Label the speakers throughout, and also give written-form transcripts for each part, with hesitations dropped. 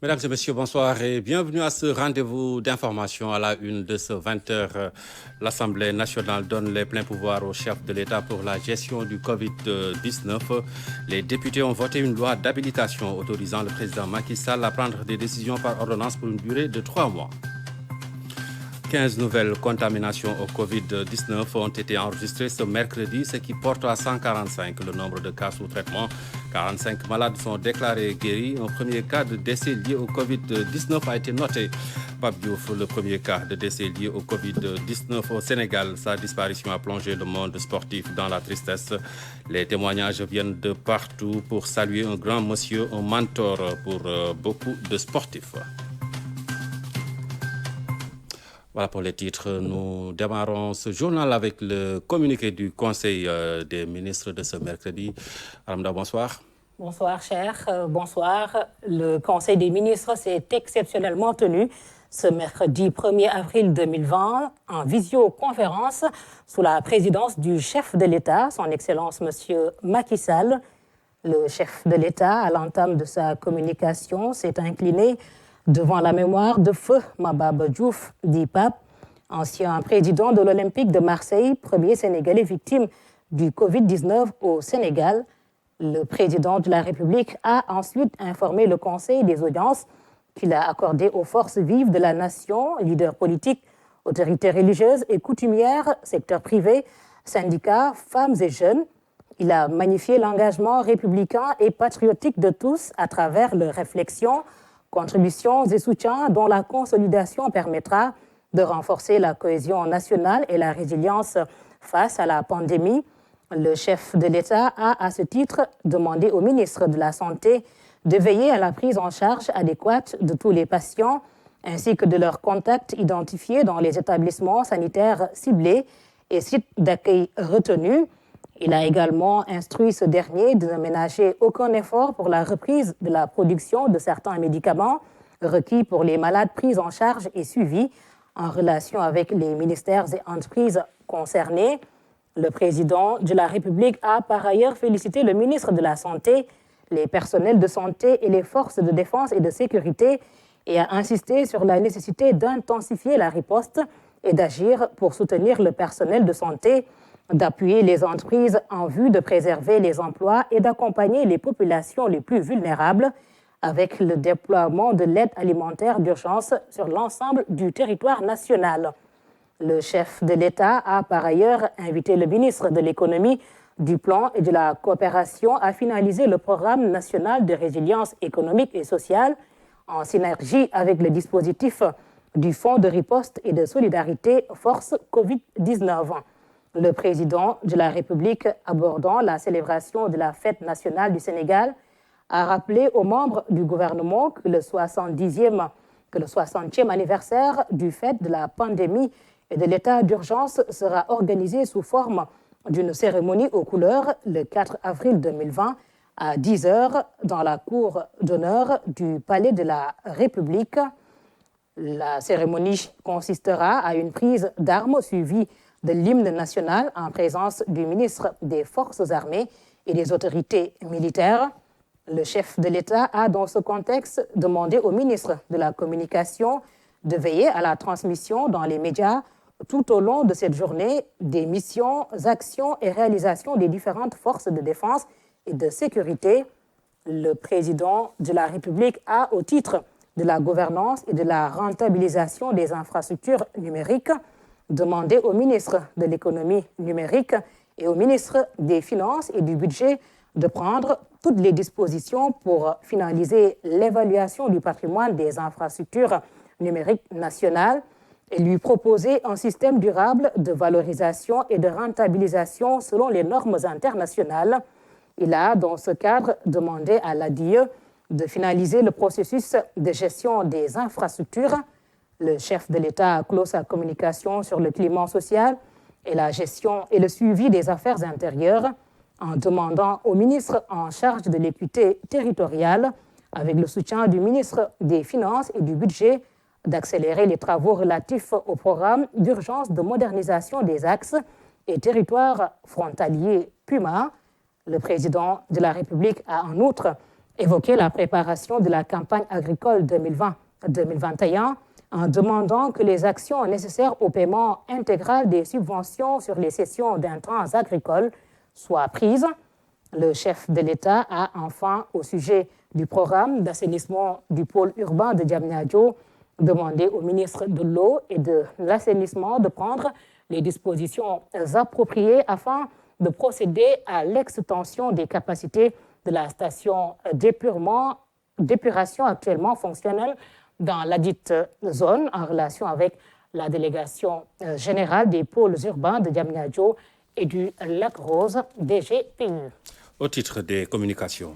Speaker 1: Mesdames et messieurs, bonsoir et bienvenue à ce rendez-vous d'information à la une de ce 20h. L'Assemblée nationale donne les pleins pouvoirs au chef de l'État pour la gestion du Covid-19. Les députés ont voté une loi d'habilitation autorisant le président Macky Sall à prendre des décisions par ordonnance pour une durée de 3 mois. 15 nouvelles contaminations au Covid-19 ont été enregistrées ce mercredi, ce qui porte à 145 le nombre de cas sous traitement. 45 malades sont déclarés guéris. Un premier cas de décès lié au Covid-19 a été noté. Pape Diouf, le premier cas de décès lié au Covid-19 au Sénégal. Sa disparition a plongé le monde sportif dans la tristesse. Les témoignages viennent de partout pour saluer un grand monsieur, un mentor pour beaucoup de sportifs. Voilà pour les titres. Nous démarrons ce journal avec le communiqué du Conseil des ministres de ce mercredi. Ramda, bonsoir.
Speaker 2: Bonsoir, cher. Bonsoir. Le Conseil des ministres s'est exceptionnellement tenu ce mercredi 1er avril 2020 en visioconférence sous la présidence du chef de l'État, son Excellence M. Macky Sall. Le chef de l'État, à l'entame de sa communication, s'est incliné devant la mémoire de feu Mababa Diouf, dit Pape, ancien président de l'Olympique de Marseille, premier Sénégalais victime du Covid-19 au Sénégal. Le président de la République a ensuite informé le Conseil des audiences qu'il a accordé aux forces vives de la nation, leaders politiques, autorités religieuses et coutumières, secteur privé, syndicats, femmes et jeunes. Il a magnifié l'engagement républicain et patriotique de tous à travers leurs réflexions, contributions et soutiens dont la consolidation permettra de renforcer la cohésion nationale et la résilience face à la pandémie. Le chef de l'État a, à ce titre, demandé au ministre de la Santé de veiller à la prise en charge adéquate de tous les patients ainsi que de leurs contacts identifiés dans les établissements sanitaires ciblés et sites d'accueil retenus. Il a également instruit ce dernier de ne ménager aucun effort pour la reprise de la production de certains médicaments requis pour les malades pris en charge et suivis en relation avec les ministères et entreprises concernés. Le président de la République a par ailleurs félicité le ministre de la Santé, les personnels de santé et les forces de défense et de sécurité et a insisté sur la nécessité d'intensifier la riposte et d'agir pour soutenir le personnel de santé, d'appuyer les entreprises en vue de préserver les emplois et d'accompagner les populations les plus vulnérables avec le déploiement de l'aide alimentaire d'urgence sur l'ensemble du territoire national. Le chef de l'État a par ailleurs invité le ministre de l'Économie, du Plan et de la Coopération à finaliser le programme national de résilience économique et sociale en synergie avec le dispositif du Fonds de riposte et de solidarité Force Covid-19. Le président de la République, abordant la célébration de la fête nationale du Sénégal, a rappelé aux membres du gouvernement que le 60e anniversaire du fait de la pandémie et de l'état d'urgence sera organisé sous forme d'une cérémonie aux couleurs le 4 avril 2020 à 10h dans la cour d'honneur du Palais de la République. La cérémonie consistera à une prise d'armes suivie de l'hymne national en présence du ministre des Forces armées et des autorités militaires. Le chef de l'État a, dans ce contexte, demandé au ministre de la Communication de veiller à la transmission dans les médias tout au long de cette journée des missions, actions et réalisations des différentes forces de défense et de sécurité. Le président de la République a, au titre de la gouvernance et de la rentabilisation des infrastructures numériques, demandé au ministre de l'économie numérique et au ministre des Finances et du Budget de prendre toutes les dispositions pour finaliser l'évaluation du patrimoine des infrastructures numériques nationales et lui proposer un système durable de valorisation et de rentabilisation selon les normes internationales. Il a, dans ce cadre, demandé à l'ADIE de finaliser le processus de gestion des infrastructures. Le chef de l'État a clos sa communication sur le climat social et la gestion et le suivi des affaires intérieures en demandant au ministre en charge de l'équité territoriale, avec le soutien du ministre des Finances et du Budget, d'accélérer les travaux relatifs au programme d'urgence de modernisation des axes et territoires frontaliers PUMA. Le président de la République a en outre évoqué la préparation de la campagne agricole 2020-2021 en demandant que les actions nécessaires au paiement intégral des subventions sur les cessions d'intrants agricoles soient prises. Le chef de l'État a enfin, au sujet du programme d'assainissement du pôle urbain de Diamniadio, demandé au ministre de l'Eau et de l'Assainissement de prendre les dispositions appropriées afin de procéder à l'extension des capacités de la station d'épuration actuellement fonctionnelle dans la dite zone en relation avec la délégation générale des pôles urbains de Diamniadio et du Lac-Rose, DGPU.
Speaker 1: Au titre des communications.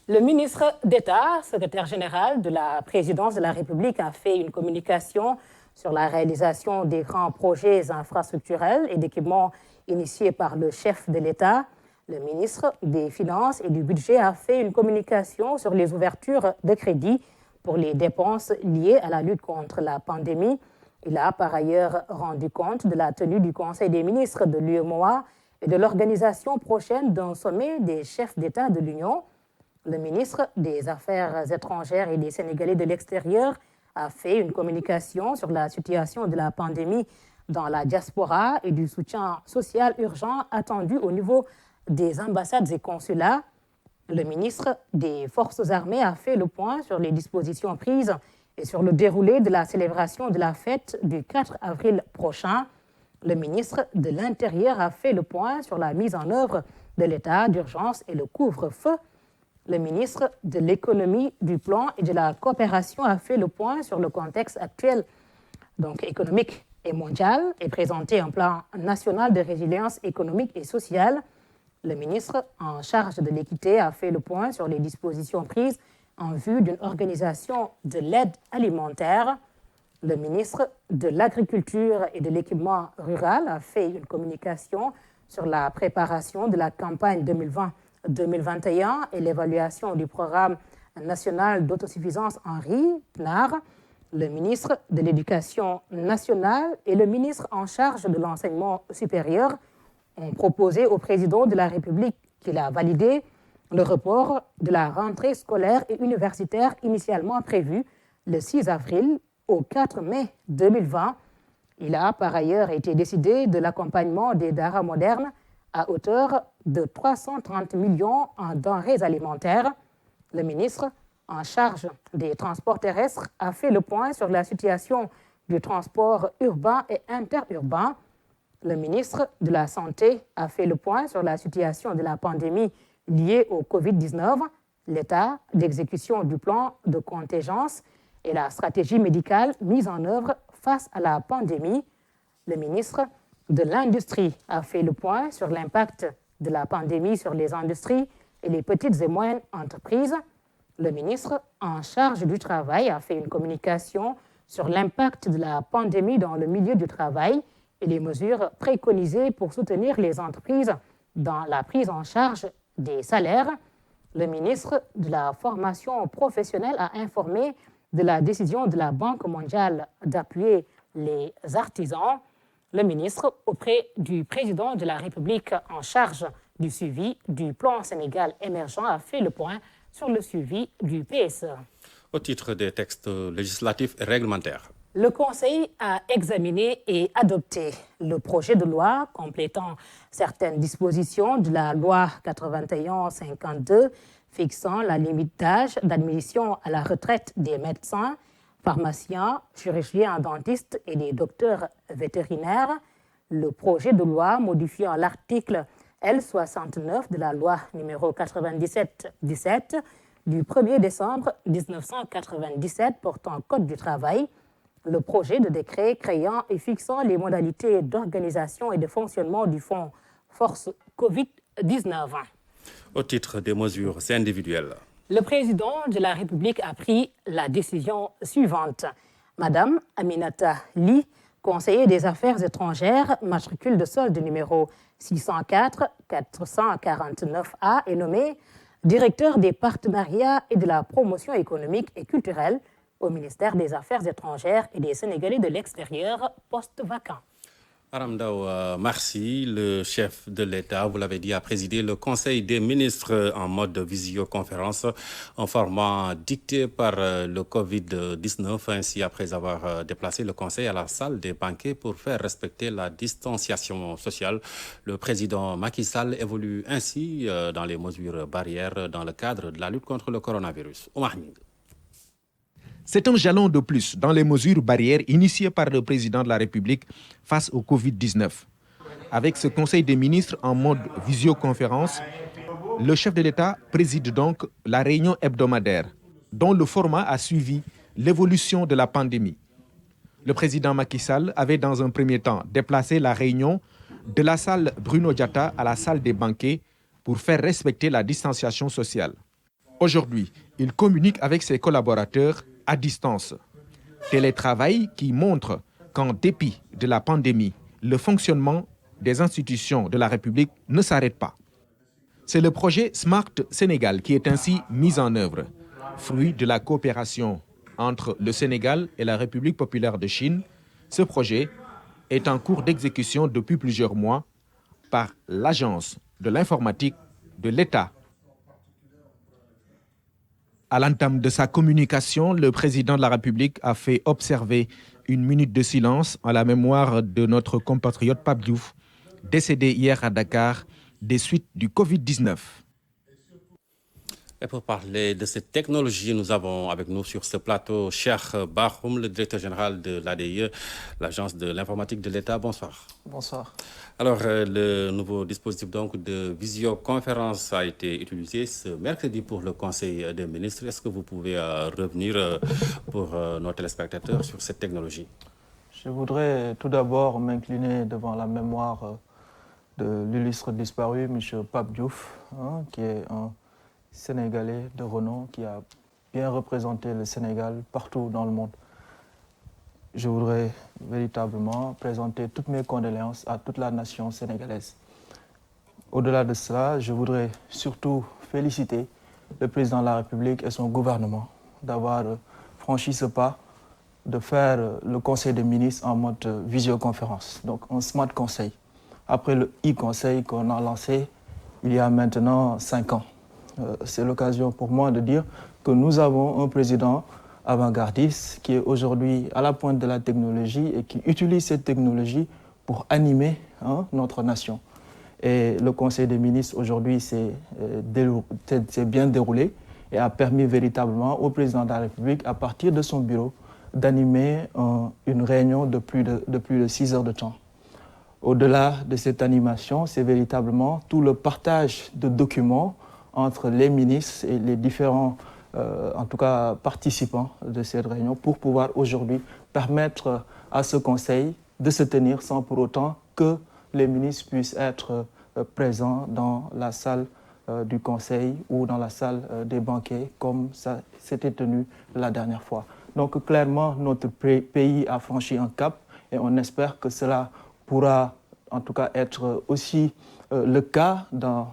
Speaker 2: Le ministre d'État, secrétaire général de la présidence de la République, a fait une communication sur la réalisation des grands projets infrastructurels et d'équipements initiés par le chef de l'État. Le ministre des Finances et du Budget a fait une communication sur les ouvertures de crédit pour les dépenses liées à la lutte contre la pandémie. Il a par ailleurs rendu compte de la tenue du Conseil des ministres de l'UEMOA et de l'organisation prochaine d'un sommet des chefs d'État de l'Union. Le ministre des Affaires étrangères et des Sénégalais de l'extérieur a fait une communication sur la situation de la pandémie dans la diaspora et du soutien social urgent attendu au niveau des ambassades et consulats. Le ministre des Forces armées a fait le point sur les dispositions prises et sur le déroulé de la célébration de la fête du 4 avril prochain. Le ministre de l'Intérieur a fait le point sur la mise en œuvre de l'état d'urgence et le couvre-feu. Le ministre de l'Économie, du Plan et de la Coopération a fait le point sur le contexte actuel économique et mondial et présenté un plan national de résilience économique et sociale. Le ministre en charge de l'équité a fait le point sur les dispositions prises en vue d'une organisation de l'aide alimentaire. Le ministre de l'Agriculture et de l'Équipement rural a fait une communication sur la préparation de la campagne 2020-2021 et l'évaluation du programme national d'autosuffisance en riz, PNAR. Le ministre de l'Éducation nationale et le ministre en charge de l'enseignement supérieur ont proposé au président de la République, qu'il a validé, le report de la rentrée scolaire et universitaire initialement prévue le 6 avril au 4 mai 2020. Il a par ailleurs été décidé de l'accompagnement des daras modernes à hauteur de 330 millions en denrées alimentaires. Le ministre en charge des transports terrestres a fait le point sur la situation du transport urbain et interurbain. Le ministre de la Santé a fait le point sur la situation de la pandémie liée au Covid-19, l'état d'exécution du plan de contingence et la stratégie médicale mise en œuvre face à la pandémie. Le ministre de l'Industrie a fait le point sur l'impact de la pandémie sur les industries et les petites et moyennes entreprises. Le ministre en charge du Travail a fait une communication sur l'impact de la pandémie dans le milieu du travail et les mesures préconisées pour soutenir les entreprises dans la prise en charge des salaires. Le ministre de la Formation professionnelle a informé de la décision de la Banque mondiale d'appuyer les artisans. Le ministre, auprès du président de la République en charge du suivi du plan Sénégal émergent, a fait le point sur le suivi du PSE.
Speaker 1: Au titre des textes législatifs et réglementaires.
Speaker 2: Le Conseil a examiné et adopté le projet de loi complétant certaines dispositions de la loi 81-52 fixant la limite d'âge d'admission à la retraite des médecins, pharmaciens, chirurgiens, dentistes et des docteurs vétérinaires. Le projet de loi modifiant l'article L69 de la loi numéro 97-17 du 1er décembre 1997 portant Code du travail. Le projet de décret créant et fixant les modalités d'organisation et de fonctionnement du fonds Force Covid-19.
Speaker 1: Au titre des mesures individuelles.
Speaker 2: Le président de la République a pris la décision suivante. Madame Aminata Ly, conseiller des Affaires étrangères, matricule de solde numéro 604-449A, est nommée directeur des partenariats et de la promotion économique et culturelle au ministère des Affaires étrangères et des Sénégalais de l'extérieur, poste vacant.
Speaker 1: Aram Ndao, merci. Le chef de l'État, vous l'avez dit, a présidé le Conseil des ministres en mode visioconférence, un format dicté par le Covid-19. Ainsi, après avoir déplacé le Conseil à la salle des banquets pour faire respecter la distanciation sociale, le président Macky Sall évolue ainsi dans les mesures barrières dans le cadre de la lutte contre le coronavirus. Omar Ning.
Speaker 3: C'est un jalon de plus dans les mesures barrières initiées par le président de la République face au Covid-19. Avec ce Conseil des ministres en mode visioconférence, le chef de l'État préside donc la réunion hebdomadaire, dont le format a suivi l'évolution de la pandémie. Le président Macky Sall avait dans un premier temps déplacé la réunion de la salle Bruno Diatta à la salle des banquets pour faire respecter la distanciation sociale. Aujourd'hui, il communique avec ses collaborateurs à distance. Télétravail qui montre qu'en dépit de la pandémie, le fonctionnement des institutions de la République ne s'arrête pas. C'est le projet Smart Sénégal qui est ainsi mis en œuvre, fruit de la coopération entre le Sénégal et la République populaire de Chine. Ce projet est en cours d'exécution depuis plusieurs mois par l'Agence de l'informatique de l'État. À l'entame de sa communication, le président de la République a fait observer une minute de silence en la mémoire de notre compatriote Pape Diouf, décédé hier à Dakar des suites du Covid-19.
Speaker 1: Et pour parler de cette technologie, nous avons avec nous sur ce plateau Cheikh Bakhoum, le directeur général de l'ADIE, l'Agence de l'informatique de l'État. Bonsoir.
Speaker 4: Bonsoir.
Speaker 1: Alors, le nouveau dispositif donc, de visioconférence a été utilisé ce mercredi pour le Conseil des ministres. Est-ce que vous pouvez revenir pour nos téléspectateurs sur cette technologie?
Speaker 4: Je voudrais tout d'abord m'incliner devant la mémoire de l'illustre disparu, M. Pape Diouf, qui est un Sénégalais de renom qui a bien représenté le Sénégal partout dans le monde. Je voudrais véritablement présenter toutes mes condoléances à toute la nation sénégalaise. Au-delà de cela, je voudrais surtout féliciter le président de la République et son gouvernement d'avoir franchi ce pas, de faire le Conseil des ministres en mode visioconférence, donc un smart conseil, après le e-conseil qu'on a lancé il y a maintenant 5 ans. C'est l'occasion pour moi de dire que nous avons un président avant-gardiste qui est aujourd'hui à la pointe de la technologie et qui utilise cette technologie pour animer notre nation. Et le Conseil des ministres aujourd'hui s'est bien déroulé et a permis véritablement au président de la République, à partir de son bureau, d'animer une réunion de plus de 6 heures de temps. Au-delà de cette animation, c'est véritablement tout le partage de documents entre les ministres et les différents en tout cas participants de cette réunion pour pouvoir aujourd'hui permettre à ce Conseil de se tenir sans pour autant que les ministres puissent être présents dans la salle du Conseil ou dans la salle des banquets comme ça s'était tenu la dernière fois. Donc clairement, notre pays a franchi un cap et on espère que cela pourra en tout cas être aussi le cas dans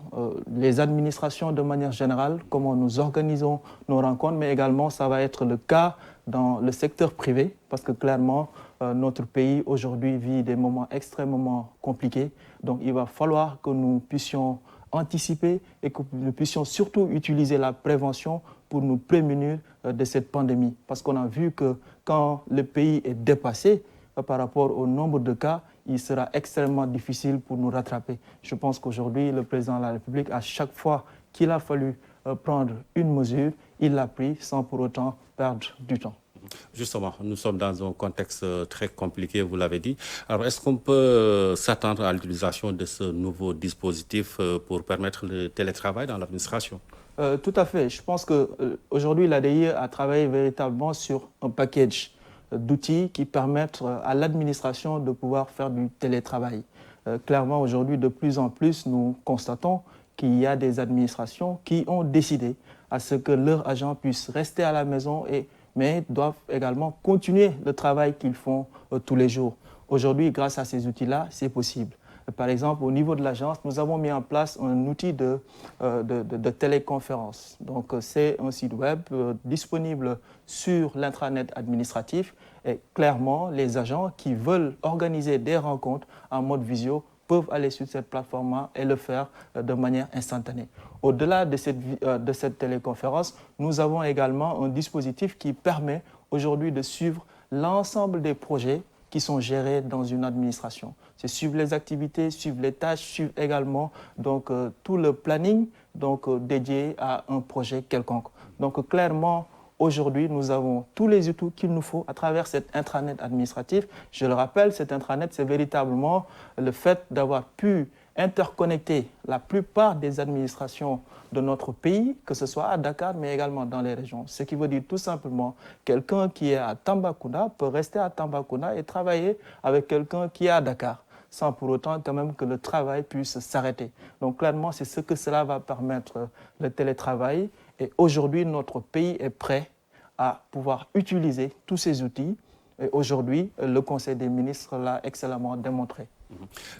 Speaker 4: les administrations de manière générale, comment nous organisons nos rencontres, mais également ça va être le cas dans le secteur privé, parce que clairement, notre pays aujourd'hui vit des moments extrêmement compliqués. Donc il va falloir que nous puissions anticiper et que nous puissions surtout utiliser la prévention pour nous prémunir de cette pandémie. Parce qu'on a vu que quand le pays est dépassé par rapport au nombre de cas, il sera extrêmement difficile pour nous rattraper. Je pense qu'aujourd'hui, le président de la République, à chaque fois qu'il a fallu prendre une mesure, il l'a pris sans pour autant perdre du temps.
Speaker 1: Justement, nous sommes dans un contexte très compliqué, vous l'avez dit. Alors, est-ce qu'on peut s'attendre à l'utilisation de ce nouveau dispositif pour permettre le télétravail dans l'administration?
Speaker 4: Tout à fait. Je pense qu'aujourd'hui, l'ADIE a travaillé véritablement sur un package d'outils qui permettent à l'administration de pouvoir faire du télétravail. Clairement, aujourd'hui, de plus en plus, nous constatons qu'il y a des administrations qui ont décidé à ce que leurs agents puissent rester à la maison, mais doivent également continuer le travail qu'ils font tous les jours. Aujourd'hui, grâce à ces outils-là, c'est possible. Par exemple, au niveau de l'agence, nous avons mis en place un outil de téléconférence. Donc, c'est un site web disponible sur l'intranet administratif et clairement, les agents qui veulent organiser des rencontres en mode visio peuvent aller sur cette plateforme et le faire de manière instantanée. Au-delà de cette téléconférence, nous avons également un dispositif qui permet aujourd'hui de suivre l'ensemble des projets qui sont gérés dans une administration. C'est suivre les activités, suivre les tâches, suivre également donc, tout le planning donc, dédié à un projet quelconque. Donc clairement, aujourd'hui, nous avons tous les outils qu'il nous faut à travers cet intranet administratif. Je le rappelle, cet intranet, c'est véritablement le fait d'avoir pu interconnecter la plupart des administrations de notre pays, que ce soit à Dakar, mais également dans les régions. Ce qui veut dire tout simplement, quelqu'un qui est à Tambacounda peut rester à Tambacounda et travailler avec quelqu'un qui est à Dakar, sans pour autant quand même que le travail puisse s'arrêter. Donc clairement, c'est ce que cela va permettre, le télétravail. Et aujourd'hui, notre pays est prêt à pouvoir utiliser tous ces outils. Et aujourd'hui, le Conseil des ministres l'a excellemment démontré.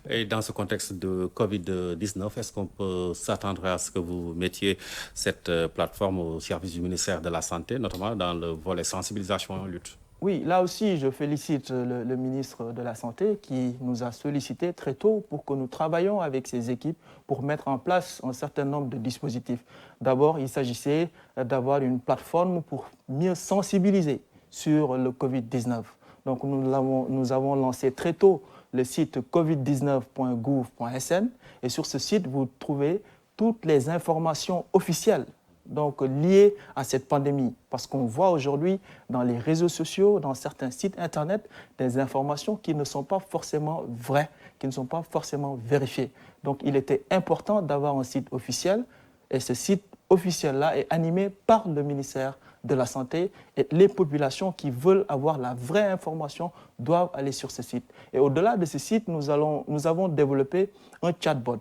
Speaker 1: Et dans ce contexte de Covid-19, est-ce qu'on peut s'attendre à ce que vous mettiez cette plateforme au service du ministère de la Santé, notamment dans le volet sensibilisation et lutte?
Speaker 4: Oui, là aussi, je félicite le ministre de la Santé qui nous a sollicité très tôt pour que nous travaillions avec ses équipes pour mettre en place un certain nombre de dispositifs. D'abord, il s'agissait d'avoir une plateforme pour mieux sensibiliser sur le Covid-19. Donc, nous avons lancé très tôt le site covid19.gouv.sn et sur ce site, vous trouvez toutes les informations officielles donc liées à cette pandémie. Parce qu'on voit aujourd'hui dans les réseaux sociaux, dans certains sites Internet, des informations qui ne sont pas forcément vraies, qui ne sont pas forcément vérifiées. Donc il était important d'avoir un site officiel et ce site officiel-là est animé par le ministère de la Santé et les populations qui veulent avoir la vraie information doivent aller sur ce site. Et au-delà de ce site, nous avons développé un chatbot,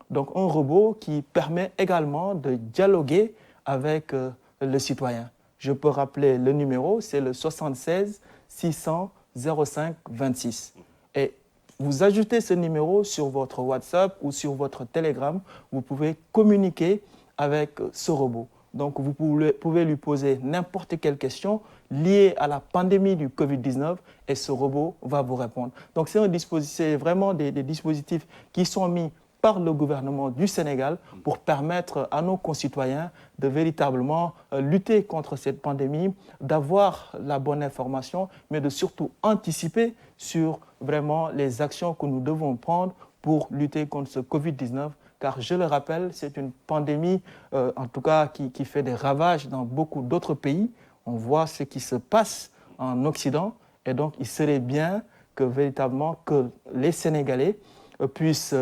Speaker 4: donc un robot qui permet également de dialoguer avec le citoyen. Je peux rappeler le numéro, c'est le 76 600 05 26. Et vous ajoutez ce numéro sur votre WhatsApp ou sur votre Telegram, vous pouvez communiquer avec ce robot. Donc vous pouvez lui poser n'importe quelle question liée à la pandémie du Covid-19 et ce robot va vous répondre. Donc c'est vraiment des dispositifs qui sont mis par le gouvernement du Sénégal pour permettre à nos concitoyens de véritablement lutter contre cette pandémie, d'avoir la bonne information, mais de surtout anticiper sur vraiment les actions que nous devons prendre pour lutter contre ce Covid-19. Car je le rappelle, c'est une pandémie, en tout cas, qui fait des ravages dans beaucoup d'autres pays. On voit ce qui se passe en Occident et donc il serait bien que véritablement que les Sénégalais puissent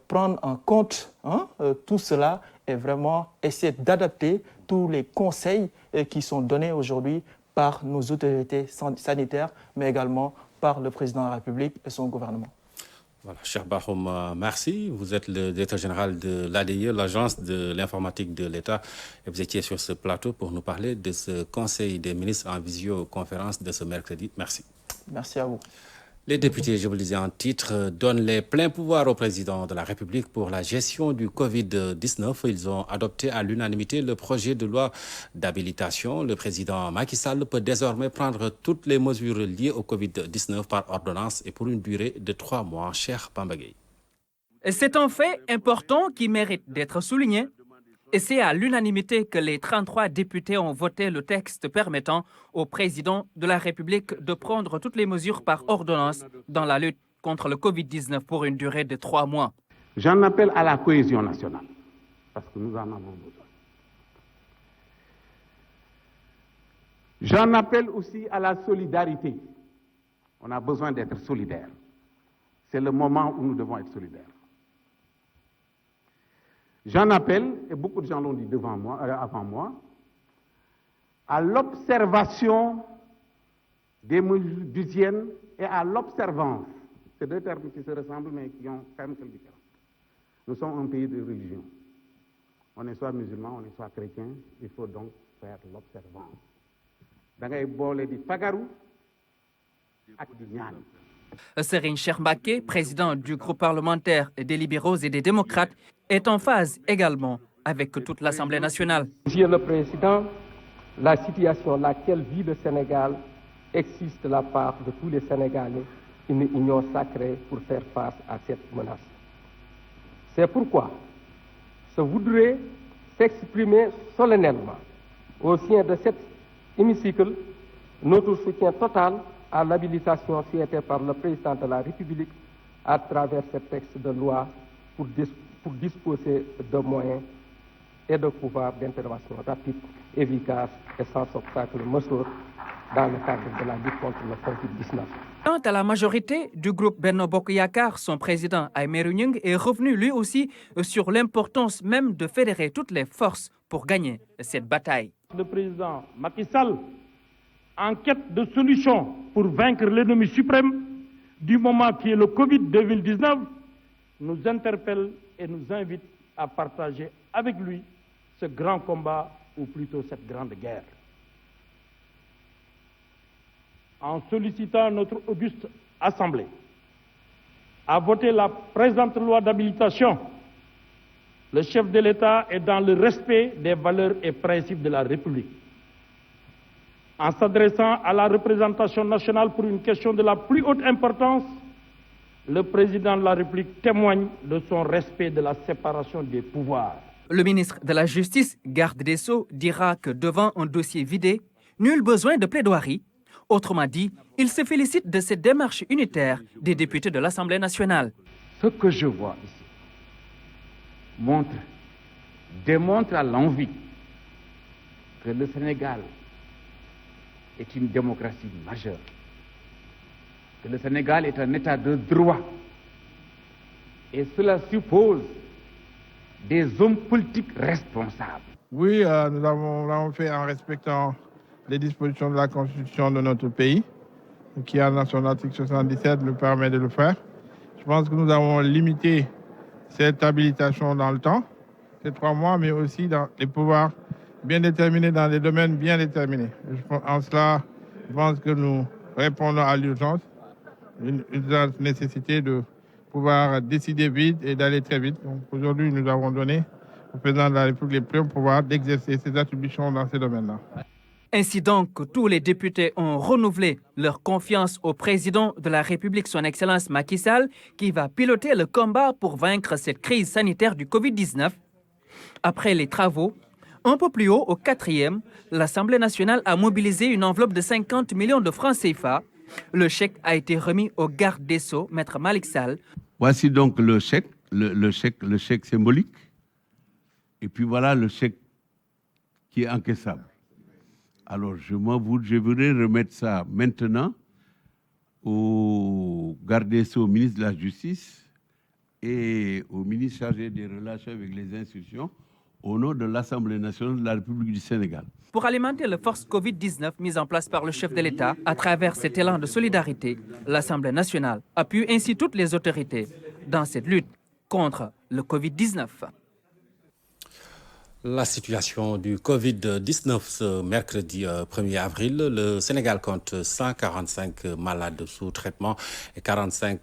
Speaker 4: prendre en compte tout cela et vraiment essayer d'adapter tous les conseils qui sont donnés aujourd'hui par nos autorités sanitaires, mais également par le président de la République et son gouvernement.
Speaker 1: Voilà, cher Bahoum, merci. Vous êtes le directeur général de l'ADIE, l'Agence de l'informatique de l'État. Et vous étiez sur ce plateau pour nous parler de ce Conseil des ministres en visioconférence de ce mercredi. Merci.
Speaker 4: Merci à vous.
Speaker 1: Les députés, je vous le disais en titre, donnent les pleins pouvoirs au président de la République pour la gestion du Covid-19. Ils ont adopté à l'unanimité le projet de loi d'habilitation. Le président Macky Sall peut désormais prendre toutes les mesures liées au Covid-19 par ordonnance et pour une durée de 3 mois. Cher Pambagay.
Speaker 5: C'est un fait important qui mérite d'être souligné. Et c'est à l'unanimité que les 33 députés ont voté le texte permettant au président de la République de prendre toutes les mesures par ordonnance dans la lutte contre le Covid-19 pour une durée de 3 mois.
Speaker 6: J'en appelle à la cohésion nationale, parce que nous en avons besoin. J'en appelle aussi à la solidarité. On a besoin d'être solidaires. C'est le moment où nous devons être solidaires. J'en appelle, et beaucoup de gens l'ont dit avant moi, à l'observation des mesures d'hygiène et à l'observance. C'est deux termes qui se ressemblent mais qui ont quand même quelque différence. Nous sommes un pays de religion. On est soit musulman, on est soit chrétien, il faut donc faire l'observance. Da ngay boole di fagaru ak di ñaan.
Speaker 5: Serigne Cheikh Mbacké, président du groupe parlementaire des libéraux et des démocrates, est en phase également avec toute l'Assemblée nationale.
Speaker 7: Monsieur le Président, la situation laquelle vit le Sénégal exige de la part de tous les Sénégalais une union sacrée pour faire face à cette menace. C'est pourquoi je voudrais s'exprimer solennellement au sein de cet hémicycle notre soutien total à l'habilitation souhaitée par le président de la République à travers ce texte de loi pour disposer de moyens et de pouvoirs d'intervention rapides, efficaces et sans obstacle majeur dans le cadre de la lutte contre le Covid-19.
Speaker 5: Quant à la majorité du groupe Benno Bokk Yakaar, son président Aymérou Gningue est revenu lui aussi sur l'importance même de fédérer toutes les forces pour gagner cette bataille.
Speaker 6: Le président Macky Sall, en quête de solutions pour vaincre l'ennemi suprême du moment qui est le Covid-19, nous interpelle et nous invite à partager avec lui ce grand combat, ou plutôt cette grande guerre. En sollicitant notre auguste Assemblée à voter la présente loi d'habilitation, le chef de l'État est dans le respect des valeurs et principes de la République. En s'adressant à la représentation nationale pour une question de la plus haute importance, le président de la République témoigne de son respect de la séparation des pouvoirs.
Speaker 5: Le ministre de la Justice, garde des Sceaux, dira que devant un dossier vidé, nul besoin de plaidoirie. Autrement dit, il se félicite de cette démarche unitaire des députés de l'Assemblée nationale.
Speaker 6: Ce que je vois ici démontre à l'envi que le Sénégal est une démocratie majeure, que le Sénégal est un état de droit. Et cela suppose des hommes politiques responsables.
Speaker 8: Oui, nous l'avons fait en respectant les dispositions de la Constitution de notre pays, qui en son article 77 nous permet de le faire. Je pense que nous avons limité cette habilitation dans le temps, ces 3 mois, mais aussi dans les pouvoirs bien déterminés, dans des domaines bien déterminés. En cela, je pense que nous répondons à l'urgence, une nécessité de pouvoir décider vite et d'aller très vite. Donc aujourd'hui, nous avons donné au président de la République les pleins pouvoirs d'exercer ses attributions dans ces domaines-là.
Speaker 5: Ainsi donc, tous les députés ont renouvelé leur confiance au président de la République, son Excellence Macky Sall, qui va piloter le combat pour vaincre cette crise sanitaire du Covid-19. Après les travaux, un peu plus haut, au 4e, l'Assemblée nationale a mobilisé une enveloppe de 50 millions de francs CFA. Le chèque a été remis au garde des Sceaux, Maître Malick Sall.
Speaker 9: Voici donc le chèque, le chèque symbolique. Et puis voilà le chèque qui est encaissable. Alors, je voudrais remettre ça maintenant au garde des Sceaux, au ministre de la Justice et au ministre chargé des relations avec les institutions au nom de l'Assemblée nationale de la République du Sénégal.
Speaker 5: Pour alimenter la force Covid-19 mise en place par le chef de l'État, à travers cet élan de solidarité, l'Assemblée nationale appuie ainsi toutes les autorités dans cette lutte contre le Covid-19.
Speaker 1: La situation du Covid-19 ce mercredi 1er avril. Le Sénégal compte 145 malades sous traitement et 45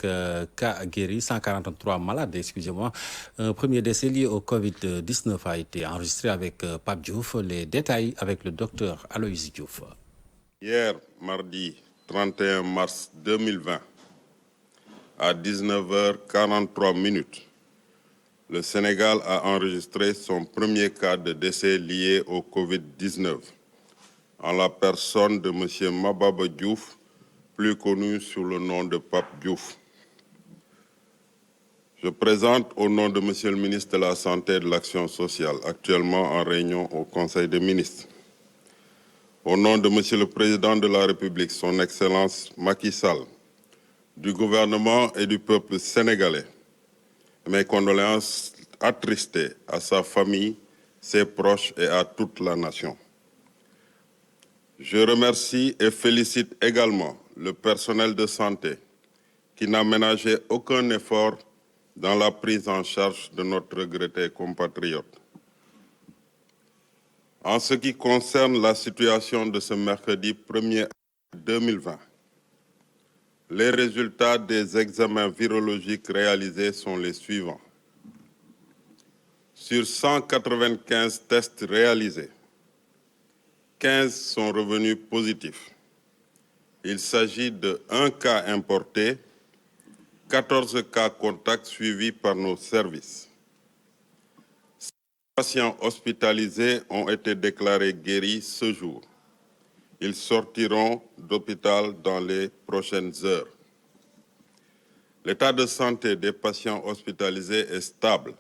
Speaker 1: cas guéris, 143 malades, excusez-moi. Un premier décès lié au Covid-19 a été enregistré avec Pape Diouf. Les détails avec le docteur Aloïs Diouf.
Speaker 10: Hier, mardi 31 mars 2020, à 19h43, le Sénégal a enregistré son premier cas de décès lié au Covid-19, en la personne de M. Mababa Diouf, plus connu sous le nom de Pape Diouf. Je présente au nom de M. le ministre de la Santé et de l'Action sociale, actuellement en réunion au Conseil des ministres, au nom de M. le Président de la République, son Excellence Macky Sall, du gouvernement et du peuple sénégalais, mes condoléances attristées à sa famille, ses proches et à toute la nation. Je remercie et félicite également le personnel de santé qui n'a ménagé aucun effort dans la prise en charge de notre regretté compatriote. En ce qui concerne la situation de ce mercredi 1er 2020, Les résultats des examens virologiques réalisés sont les suivants. Sur 195 tests réalisés, 15 sont revenus positifs. Il s'agit de 1 cas importé, 14 cas contacts suivis par nos services. 5 patients hospitalisés ont été déclarés guéris ce jour. Ils sortiront d'hôpital dans les prochaines heures. L'état de santé des patients hospitalisés est stable.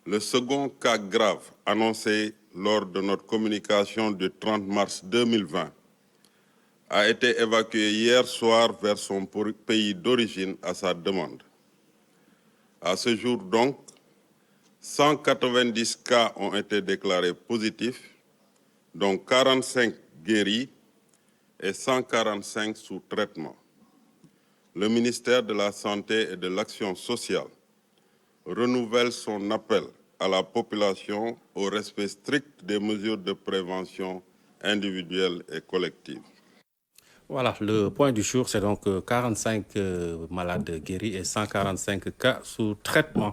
Speaker 10: Le second cas grave annoncé lors de notre communication du 30 mars 2020 a été évacué hier soir vers son pays d'origine à sa demande. À ce jour donc, 190 cas ont été déclarés positifs, dont 45 guéris et 145 sous traitement. Le ministère de la Santé et de l'Action sociale renouvelle son appel à la population au respect strict des mesures de prévention individuelle et collective.
Speaker 1: Voilà, le point du jour, c'est donc 45 malades guéris et 145 cas sous traitement.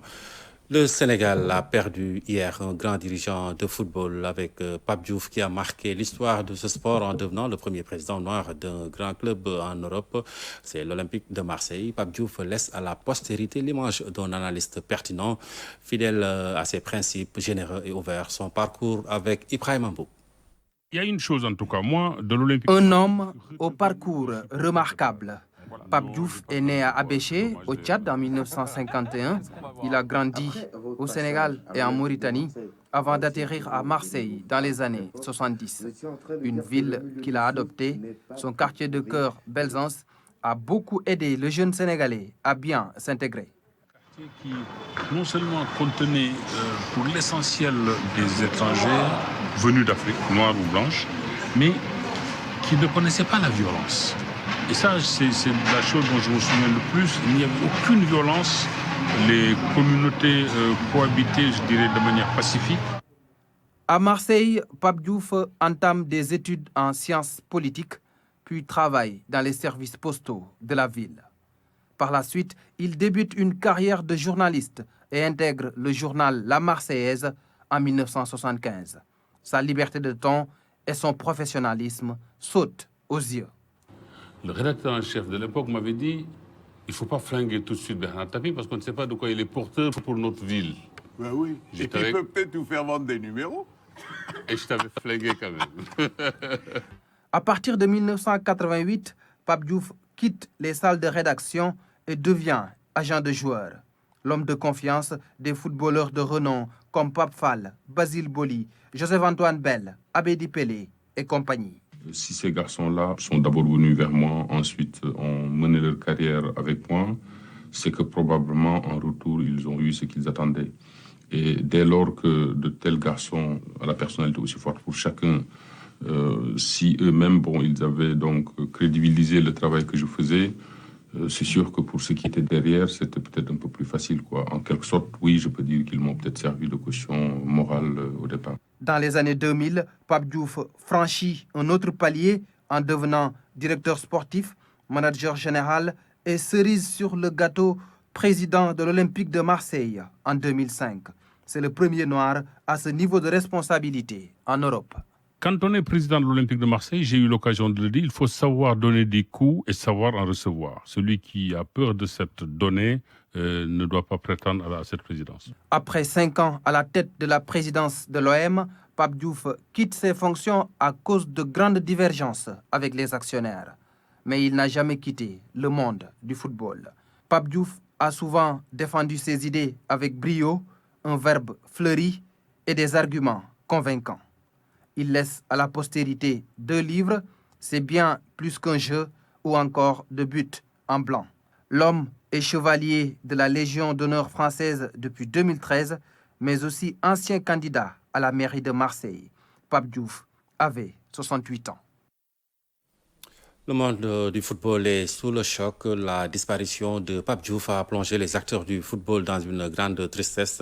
Speaker 1: Le Sénégal a perdu hier un grand dirigeant de football avec Pape Diouf qui a marqué l'histoire de ce sport en devenant le premier président noir d'un grand club en Europe. C'est l'Olympique de Marseille. Pape Diouf laisse à la postérité l'image d'un analyste pertinent, fidèle à ses principes, généreux et ouverts. Son parcours avec Ibrahima Mbou.
Speaker 11: Il y a une chose en tout cas, moi, de l'Olympique...
Speaker 12: Un homme au parcours remarquable. Pape Diouf est né à Abéché, au Tchad, en 1951. Il a grandi au Sénégal et en Mauritanie avant d'atterrir à Marseille dans les années 70. Une ville qu'il a adoptée, son quartier de cœur, Belzance, a beaucoup aidé le jeune Sénégalais à bien s'intégrer.
Speaker 11: Qui non seulement contenait pour l'essentiel des étrangers venus d'Afrique, noirs ou blanches, mais qui ne connaissaient pas la violence. Et ça, c'est la chose dont je me souviens le plus. Il n'y avait aucune violence. Les communautés cohabitaient, je dirais, de manière pacifique.
Speaker 12: À Marseille, Pape Diouf entame des études en sciences politiques, puis travaille dans les services postaux de la ville. Par la suite, il débute une carrière de journaliste et intègre le journal La Marseillaise en 1975. Sa liberté de ton et son professionnalisme sautent aux yeux.
Speaker 11: Le rédacteur en chef de l'époque m'avait dit il ne faut pas flinguer tout de suite Bernard Tapie parce qu'on ne sait pas de quoi il est porteur pour notre ville.
Speaker 13: Ben oui, et il peut peut-être nous faire vendre des numéros.
Speaker 11: Et je t'avais flingué quand même.
Speaker 12: À partir de 1988, Pape Diouf quitte les salles de rédaction et devient agent de joueur. L'homme de confiance des footballeurs de renom comme Pape Fall, Basile Boli, Joseph-Antoine Bell, Abedi Pelé et compagnie.
Speaker 14: Si ces garçons-là sont d'abord venus vers moi, ensuite ont mené leur carrière avec moi, c'est que probablement en retour, ils ont eu ce qu'ils attendaient. Et dès lors que de tels garçons, à la personnalité aussi forte pour chacun, si eux-mêmes, ils avaient donc crédibilisé le travail que je faisais, c'est sûr que pour ceux qui étaient derrière, c'était peut-être un peu plus facile, quoi. En quelque sorte, oui, je peux dire qu'ils m'ont peut-être servi de caution morale au départ.
Speaker 12: Dans les années 2000, Pape Diouf franchit un autre palier en devenant directeur sportif, manager général et cerise sur le gâteau, président de l'Olympique de Marseille en 2005. C'est le premier noir à ce niveau de responsabilité en Europe.
Speaker 11: Quand on est président de l'Olympique de Marseille, j'ai eu l'occasion de le dire, il faut savoir donner des coups et savoir en recevoir. Celui qui a peur de cette donnée ne doit pas prétendre à cette présidence.
Speaker 12: Après 5 ans à la tête de la présidence de l'OM, Pape Diouf quitte ses fonctions à cause de grandes divergences avec les actionnaires. Mais il n'a jamais quitté le monde du football. Pape Diouf a souvent défendu ses idées avec brio, un verbe fleuri et des arguments convaincants. Il laisse à la postérité 2 livres, C'est bien plus qu'un jeu ou encore de but en blanc. L'homme est chevalier de la Légion d'honneur française depuis 2013, mais aussi ancien candidat à la mairie de Marseille. Pape Diouf avait 68 ans.
Speaker 1: Le monde du football est sous le choc. La disparition de Pape Diouf a plongé les acteurs du football dans une grande tristesse.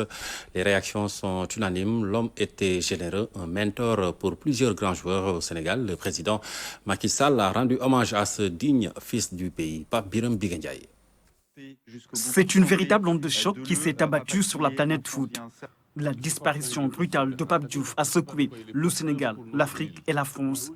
Speaker 1: Les réactions sont unanimes. L'homme était généreux, un mentor pour plusieurs grands joueurs au Sénégal. Le président Macky Sall a rendu hommage à ce digne fils du pays, Pape Birame Bigandiaye.
Speaker 15: C'est une véritable onde de choc qui s'est abattue sur la planète foot. La disparition brutale de Pape Diouf a secoué le Sénégal, l'Afrique et la France.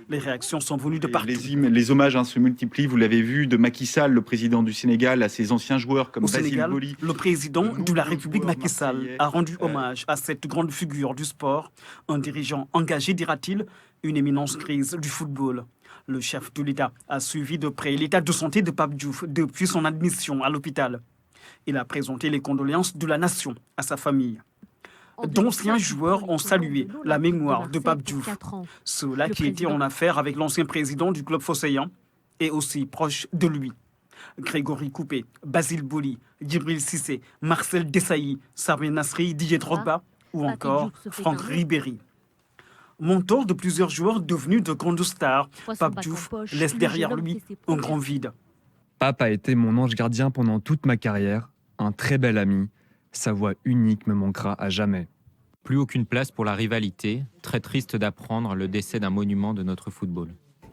Speaker 15: Les réactions sont venues de partout.
Speaker 16: Les hommages se multiplient, vous l'avez vu, de Macky Sall, le président du Sénégal, à ses anciens joueurs comme Basile Boli.
Speaker 15: Le président de la République Macky Sall a rendu hommage à cette grande figure du sport, un dirigeant engagé, dira-t-il, une éminence grise du football. Le chef de l'État a suivi de près l'état de santé de Pape Diouf depuis son admission à l'hôpital. Il a présenté les condoléances de la nation à sa famille. D'anciens joueurs ont salué la mémoire de Pape Diouf. Ceux-là qui étaient en affaire avec l'ancien président du club phocéen et aussi proches de lui. Grégory Coupé, Basile Boli, Djibril Cissé, Marcel Desailly, Samir Nasri, Didier Drogba ou encore Franck Ribéry. Mentor de plusieurs joueurs devenus de grandes stars, Pape Diouf laisse derrière lui un grand vide.
Speaker 17: Pape a été mon ange gardien pendant toute ma carrière, un très bel ami. Sa voix unique me manquera à jamais.
Speaker 18: Plus aucune place pour la rivalité. Très triste d'apprendre le décès d'un monument de notre football.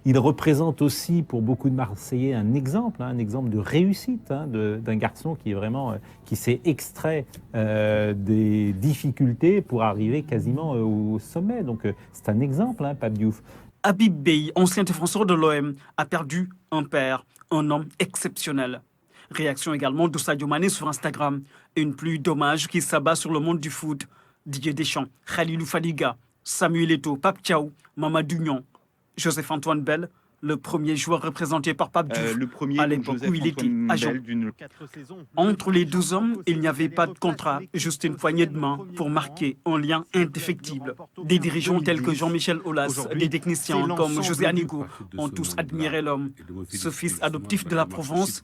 Speaker 19: Il représente aussi pour beaucoup de Marseillais un exemple de réussite, d'un garçon qui s'est extrait des difficultés pour arriver quasiment au sommet. Donc c'est un exemple, Pape Diouf.
Speaker 15: Habib Beye, ancien défenseur de l'OM, a perdu un père, un homme exceptionnel. Réaction également de Sadio Mané sur Instagram. Une pluie d'hommages qui s'abat sur le monde du foot. Didier Deschamps, Khalilou Fadiga, Samuel Eto'o, Pape Thiaw, Mamadou Niang, Joseph-Antoine Bell, le premier joueur représenté par Pape Diouf, à l'époque où il était agent. Entre les deux hommes, il n'y avait pas de contrat, juste une poignée de main pour marquer un lien indéfectible. Des dirigeants tels que Jean-Michel Aulas, des techniciens comme José Anigo ont tous admiré l'homme. Ce fils adoptif de la Provence,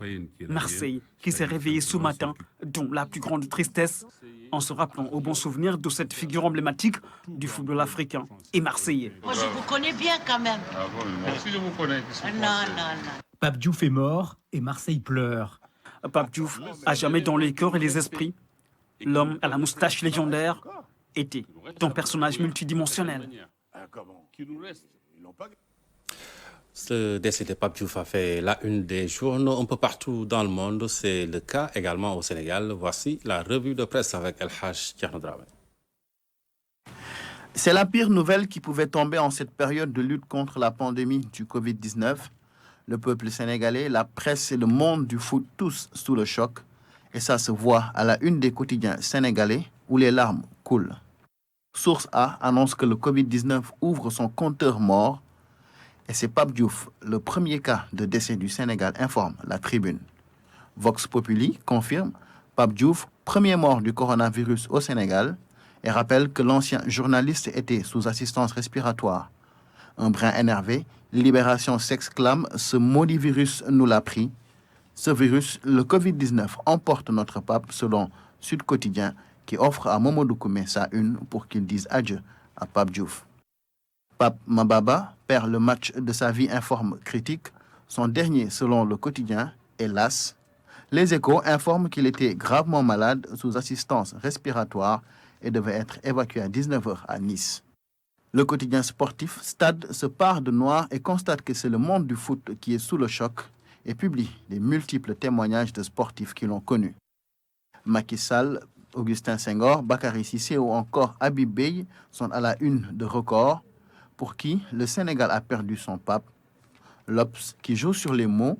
Speaker 15: Marseille, qui s'est réveillé ce matin, dont la plus grande tristesse, en se rappelant au bon souvenir de cette figure emblématique du football africain et marseillais.
Speaker 20: Moi, je vous connais bien quand même.
Speaker 11: Ah bon, moi aussi je vous connais.
Speaker 20: Non.
Speaker 21: Pape Diouf est mort et Marseille pleure.
Speaker 15: Pape Diouf, à jamais dans les cœurs et les esprits, l'homme à la moustache légendaire était un personnage multidimensionnel.
Speaker 1: Ce décès de Pape Diouf a fait la une des journaux un peu partout dans le monde. C'est le cas également au Sénégal. Voici la revue de presse avec El Hadj Thierno Dramé.
Speaker 22: C'est la pire nouvelle qui pouvait tomber en cette période de lutte contre la pandémie du Covid-19. Le peuple sénégalais, la presse et le monde du foot, tous sous le choc. Et ça se voit à la une des quotidiens sénégalais où les larmes coulent. Source A annonce que le Covid-19 ouvre son compteur mort. Et c'est Pape Diouf, le premier cas de décès du Sénégal, informe la Tribune. Vox Populi confirme Pape Diouf, premier mort du coronavirus au Sénégal, et rappelle que l'ancien journaliste était sous assistance respiratoire. Un brin énervé, Libération s'exclame « Ce maudit virus nous l'a pris ». Ce virus, le Covid-19, emporte notre pape, selon Sud Quotidien, qui offre à Momodou Koumé sa une pour qu'il dise adieu à Pape Diouf. Pape Mababa perd le match de sa vie, informe Critique. Son dernier, selon le quotidien, hélas. Les Échos informent qu'il était gravement malade sous assistance respiratoire et devait être évacué à 19h à Nice. Le quotidien sportif Stade se pare de noir et constate que c'est le monde du foot qui est sous le choc et publie les multiples témoignages de sportifs qui l'ont connu. Macky Sall, Augustin Senghor, Bakary Cissé ou encore Habib Beye sont à la une de Record, pour qui le Sénégal a perdu son pape. L'Obs, qui joue sur les mots,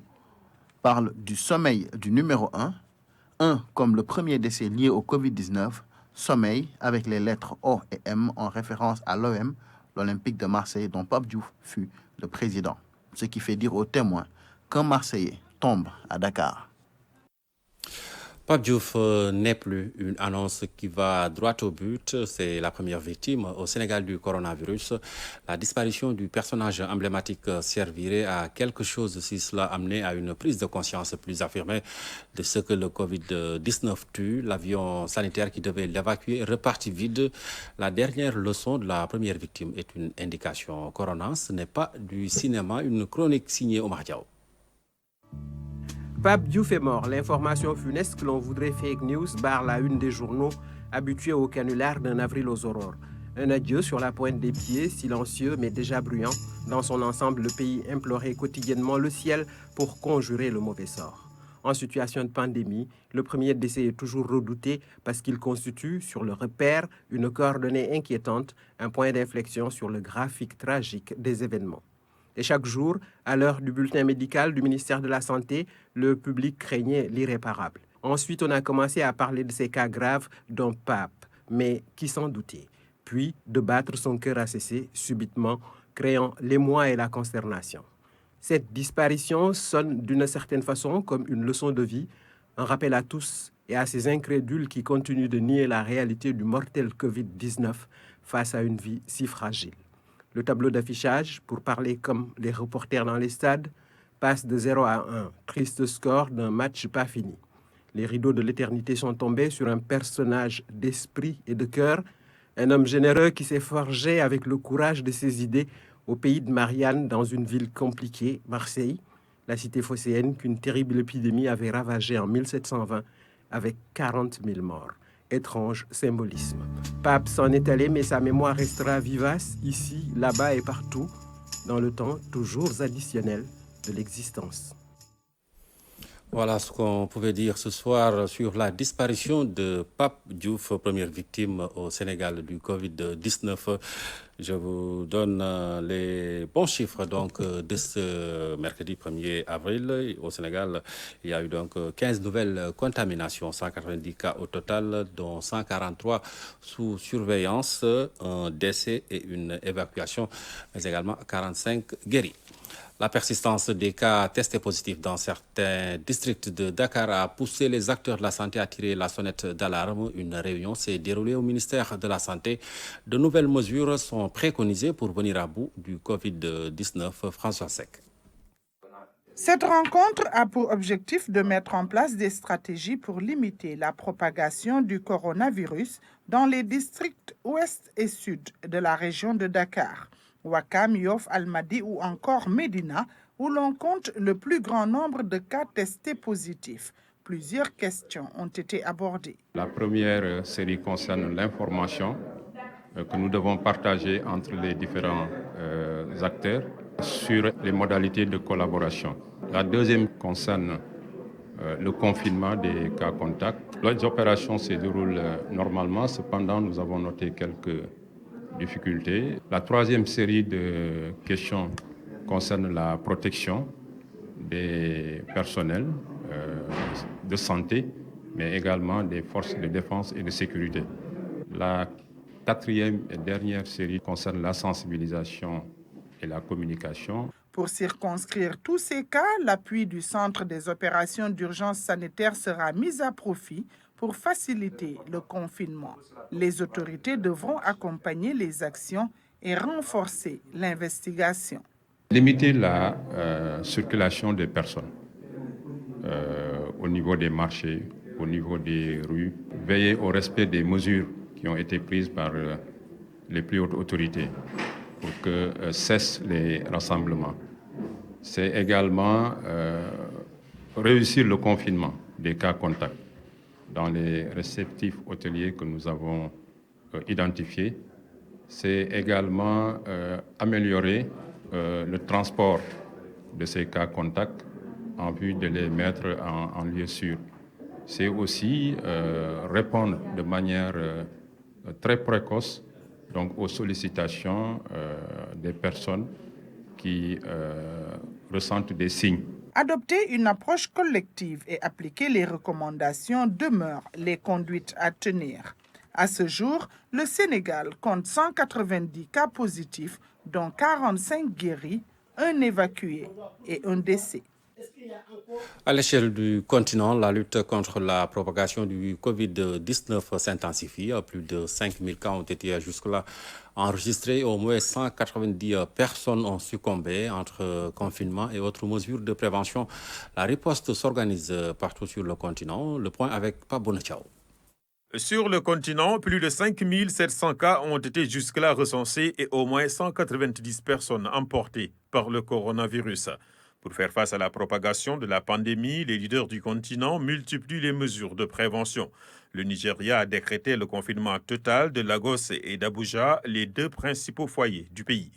Speaker 22: parle du sommeil du numéro 1 comme le premier décès lié au Covid-19, sommeil avec les lettres O et M en référence à l'OM, l'Olympique de Marseille, dont Pape Diouf fut le président. Ce qui fait dire aux témoins qu'un Marseillais tombe à Dakar.
Speaker 1: Pape Diouf n'est plus une annonce qui va droit au but. C'est la première victime au Sénégal du coronavirus. La disparition du personnage emblématique servirait à quelque chose si cela amenait à une prise de conscience plus affirmée de ce que le Covid-19 tue. L'avion sanitaire qui devait l'évacuer est reparti vide. La dernière leçon de la première victime est une indication. Corona, ce n'est pas du cinéma. Une chronique signée Omar Diaw.
Speaker 2: Pape Diouf est mort. L'information funeste que l'on voudrait fake news barre la une des journaux habitués au canular d'un avril aux aurores. Un adieu sur la pointe des pieds, silencieux mais déjà bruyant. Dans son ensemble, le pays implorait quotidiennement le ciel pour conjurer le mauvais sort. En situation de pandémie, le premier décès est toujours redouté parce qu'il constitue, sur le repère, une coordonnée inquiétante, un point d'inflexion sur le graphique tragique des événements. Et chaque jour, à l'heure du bulletin médical du ministère de la Santé, le public craignait l'irréparable. Ensuite, on a commencé à parler de ces cas graves d'un pape, mais qui s'en doutait. Puis, de battre son cœur a cessé subitement, créant l'émoi et la consternation. Cette disparition sonne d'une certaine façon comme une leçon de vie, un rappel à tous et à ces incrédules qui continuent de nier la réalité du mortel Covid-19 face à une vie si fragile. Le tableau d'affichage, pour parler comme les reporters dans les stades, passe de 0 à 1, triste score d'un match pas fini. Les rideaux de l'éternité sont tombés sur un personnage d'esprit et de cœur, un homme généreux qui s'est forgé avec le courage de ses idées au pays de Marianne, dans une ville compliquée, Marseille, la cité phocéenne qu'une terrible épidémie avait ravagée en 1720 avec 40 000 morts. Étrange symbolisme. Pape s'en est allé, mais sa mémoire restera vivace, ici, là-bas et partout, dans le temps toujours additionnel de l'existence.
Speaker 1: Voilà ce qu'on pouvait dire ce soir sur la disparition de Pape Diouf, première victime au Sénégal du Covid-19. Je vous donne les bons chiffres donc de ce mercredi 1er avril. Au Sénégal, il y a eu donc 15 nouvelles contaminations, 190 cas au total, dont 143 sous surveillance, un décès et une évacuation, mais également 45 guéris. La persistance des cas testés positifs dans certains districts de Dakar a poussé les acteurs de la santé à tirer la sonnette d'alarme. Une réunion s'est déroulée au ministère de la Santé. De nouvelles mesures sont préconisées pour venir à bout du Covid-19. François Seck.
Speaker 3: Cette rencontre a pour objectif de mettre en place des stratégies pour limiter la propagation du coronavirus dans les districts ouest et sud de la région de Dakar. Ouakam, Yoff, Almadi ou encore Médina, où l'on compte le plus grand nombre de cas testés positifs. Plusieurs questions ont été abordées.
Speaker 14: La première série concerne l'information que nous devons partager entre les différents acteurs sur les modalités de collaboration. La deuxième concerne le confinement des cas contacts. Les opérations se déroulent normalement, cependant nous avons noté quelques difficultés. La troisième série de questions concerne la protection des personnels de santé, mais également des forces de défense et de sécurité. La quatrième et dernière série concerne la sensibilisation et la communication.
Speaker 3: Pour circonscrire tous ces cas, l'appui du Centre des opérations d'urgence sanitaire sera mis à profit pour faciliter le confinement. Les autorités devront accompagner les actions et renforcer l'investigation.
Speaker 14: Limiter la circulation des personnes au niveau des marchés, au niveau des rues, veiller au respect des mesures qui ont été prises par les plus hautes autorités pour que cessent les rassemblements. C'est également réussir le confinement des cas contacts dans les réceptifs hôteliers que nous avons identifiés. C'est également améliorer le transport de ces cas contacts en vue de les mettre en lieu sûr. C'est aussi répondre de manière très précoce donc, aux sollicitations des personnes qui ressentent des signes.
Speaker 3: Adopter une approche collective et appliquer les recommandations demeurent les conduites à tenir. À ce jour, le Sénégal compte 190 cas positifs, dont 45 guéris, un évacué et un décès.
Speaker 1: À l'échelle du continent, la lutte contre la propagation du Covid-19 s'intensifie. Plus de 5000 cas ont été jusque-là enregistrés. Au moins 190 personnes ont succombé entre confinement et autres mesures de prévention. La riposte s'organise partout sur le continent. Le point avec Pablo Chao.
Speaker 4: Sur le continent, plus de 5700 cas ont été jusque-là recensés et au moins 190 personnes emportées par le coronavirus. Pour faire face à la propagation de la pandémie, les leaders du continent multiplient les mesures de prévention. Le Nigeria a décrété le confinement total de Lagos et d'Abuja, les deux principaux foyers du pays.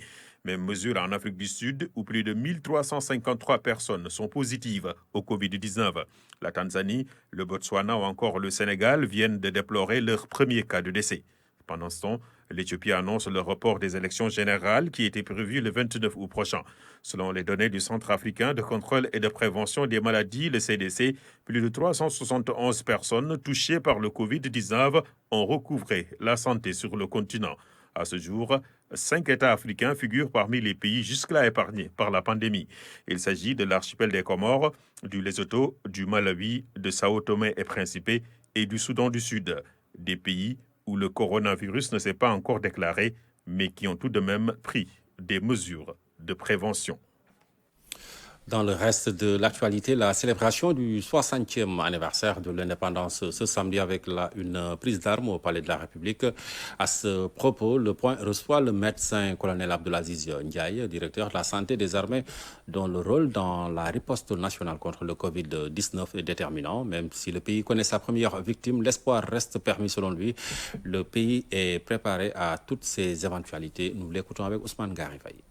Speaker 4: Même mesure en Afrique du Sud, où plus de 1353 personnes sont positives au Covid-19. La Tanzanie, le Botswana ou encore le Sénégal viennent de déplorer leur premier cas de décès. Pendant ce temps, l'Éthiopie annonce le report des élections générales qui étaient prévues le 29 août prochain. Selon les données du Centre africain de contrôle et de prévention des maladies, le CDC, plus de 371 personnes touchées par le Covid-19 ont recouvré la santé sur le continent. À ce jour, 5 États africains figurent parmi les pays jusque-là épargnés par la pandémie. Il s'agit de l'archipel des Comores, du Lesotho, du Malawi, de Sao Tomé et Principe et du Soudan du Sud, des pays où le coronavirus ne s'est pas encore déclaré, mais qui ont tout de même pris des mesures de prévention.
Speaker 1: Dans le reste de l'actualité, la célébration du 60e anniversaire de l'indépendance ce samedi avec une prise d'armes au Palais de la République. À ce propos, le point reçoit le médecin-colonel Abdelaziz Ndiaye, directeur de la santé des armées, dont le rôle dans la riposte nationale contre le Covid-19 est déterminant. Même si le pays connaît sa première victime, l'espoir reste permis selon lui. Le pays est préparé à toutes ces éventualités. Nous l'écoutons avec Ousmane Garifaye.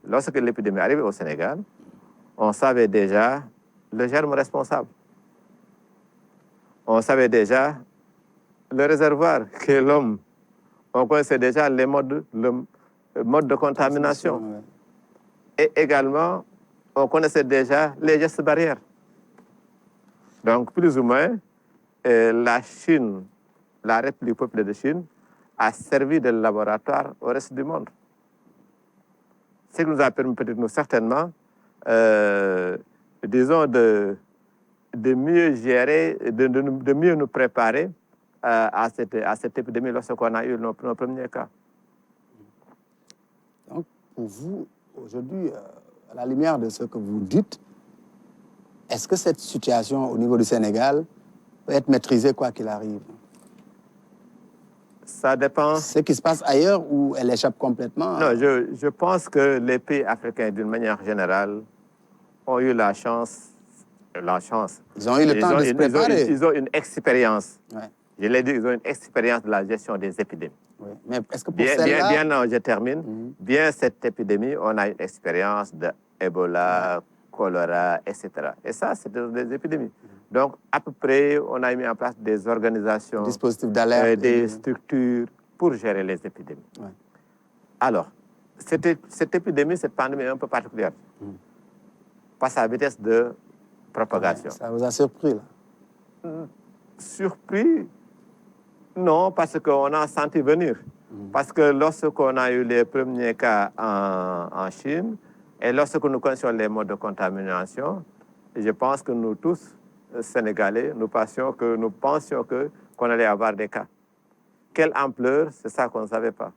Speaker 7: Lorsque l'épidémie arrive au Sénégal, on savait déjà le germe responsable. On savait déjà le réservoir qui est l'homme. On connaissait déjà le mode de contamination. Et également, on connaissait déjà les gestes barrières. Donc, plus ou moins, la Chine, la République populaire de Chine, a servi de laboratoire au reste du monde. Ce qui nous a permis peut-être nous certainement disons, de mieux gérer, de mieux nous préparer à cette épidémie lorsqu'on a eu nos premiers cas.
Speaker 23: Donc, pour vous, aujourd'hui, à la lumière de ce que vous dites, est-ce que cette situation au niveau du Sénégal peut être maîtrisée quoi qu'il arrive?
Speaker 7: Ça dépend.
Speaker 23: Ce qui se passe ailleurs ou elle échappe complètement?
Speaker 7: Non, je pense que les pays africains, d'une manière générale, ont eu la chance.
Speaker 23: Ils ont eu le temps de se préparer.
Speaker 7: Ils ont une expérience.
Speaker 23: Ouais.
Speaker 7: Je l'ai dit, ils ont une expérience de la gestion des épidémies.
Speaker 23: Oui. Mais est-ce que pour celle-là...
Speaker 7: non, je termine. Bien cette épidémie, on a une expérience de Ebola, choléra, etc. Et ça, c'est des épidémies. Donc, à peu près, on a mis en place des organisations,
Speaker 23: dispositifs d'alerte,
Speaker 7: des structures pour gérer les épidémies.
Speaker 23: Ouais.
Speaker 7: Alors, cette épidémie, cette pandémie est un peu particulière par sa vitesse de propagation.
Speaker 23: Ouais, ça vous a surpris, là?
Speaker 7: Surpris? Non, parce qu'on a senti venir. Parce que lorsqu'on a eu les premiers cas en Chine, et lorsque nous connaissions les modes de contamination, je pense que nous tous, Sénégalais, nous pensions qu'on allait avoir des cas. Quelle ampleur, c'est ça qu'on ne savait pas.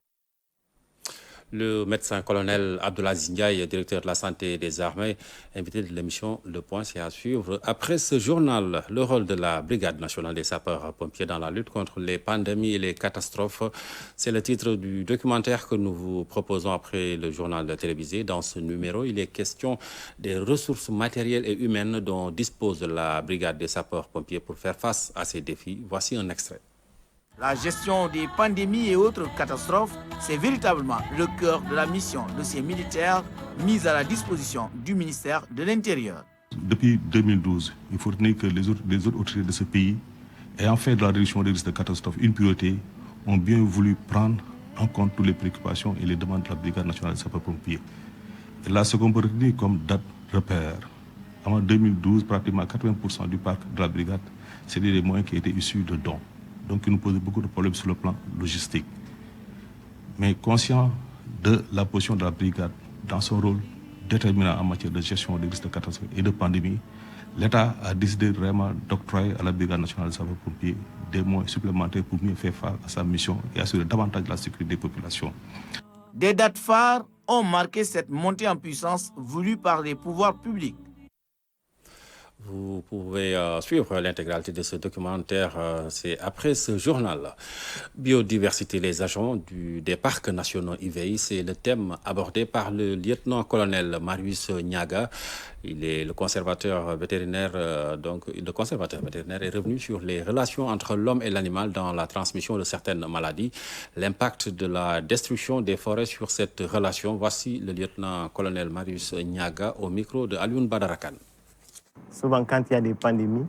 Speaker 1: Le médecin-colonel Abdelaziz Ndiaye, directeur de la santé des armées, invité de l'émission Le Point, c'est à suivre. Après ce journal, le rôle de la Brigade nationale des sapeurs-pompiers dans la lutte contre les pandémies et les catastrophes, c'est le titre du documentaire que nous vous proposons après le journal télévisé. Dans ce numéro, il est question des ressources matérielles et humaines dont dispose la Brigade des sapeurs-pompiers pour faire face à ces défis. Voici un extrait.
Speaker 24: La gestion des pandémies et autres catastrophes, c'est véritablement le cœur de la mission de ces militaires mis à la disposition du ministère de l'Intérieur.
Speaker 11: Depuis 2012, il faut retenir que les autres autorités de ce pays, ayant fait de la réduction des risques de catastrophes une priorité, ont bien voulu prendre en compte toutes les préoccupations et les demandes de la Brigade nationale des sapeurs-pompiers. Et là, ce qu'on peut retenir comme date repère, avant 2012, pratiquement 80% du parc de la brigade, c'était des moyens qui étaient issus de dons. Donc, il nous posait beaucoup de problèmes sur le plan logistique. Mais conscient de la position de la brigade dans son rôle
Speaker 5: déterminant en matière de gestion des risques de catastrophe et de pandémie, l'État a décidé vraiment d'octroyer à la Brigade nationale de sapeurs-pompiers des moyens supplémentaires pour mieux faire face à sa mission et assurer davantage la sécurité des populations.
Speaker 24: Des dates phares ont marqué cette montée en puissance voulue par les pouvoirs publics.
Speaker 1: Vous pouvez suivre l'intégralité de ce documentaire, c'est après ce journal. Biodiversité, les agents des parcs nationaux IVI, c'est le thème abordé par le lieutenant-colonel Marius Niaga. Il est le conservateur vétérinaire, le conservateur vétérinaire est revenu sur les relations entre l'homme et l'animal dans la transmission de certaines maladies, l'impact de la destruction des forêts sur cette relation. Voici le lieutenant-colonel Marius Niaga au micro de Alioune Badarakan.
Speaker 6: Souvent, quand il y a des pandémies,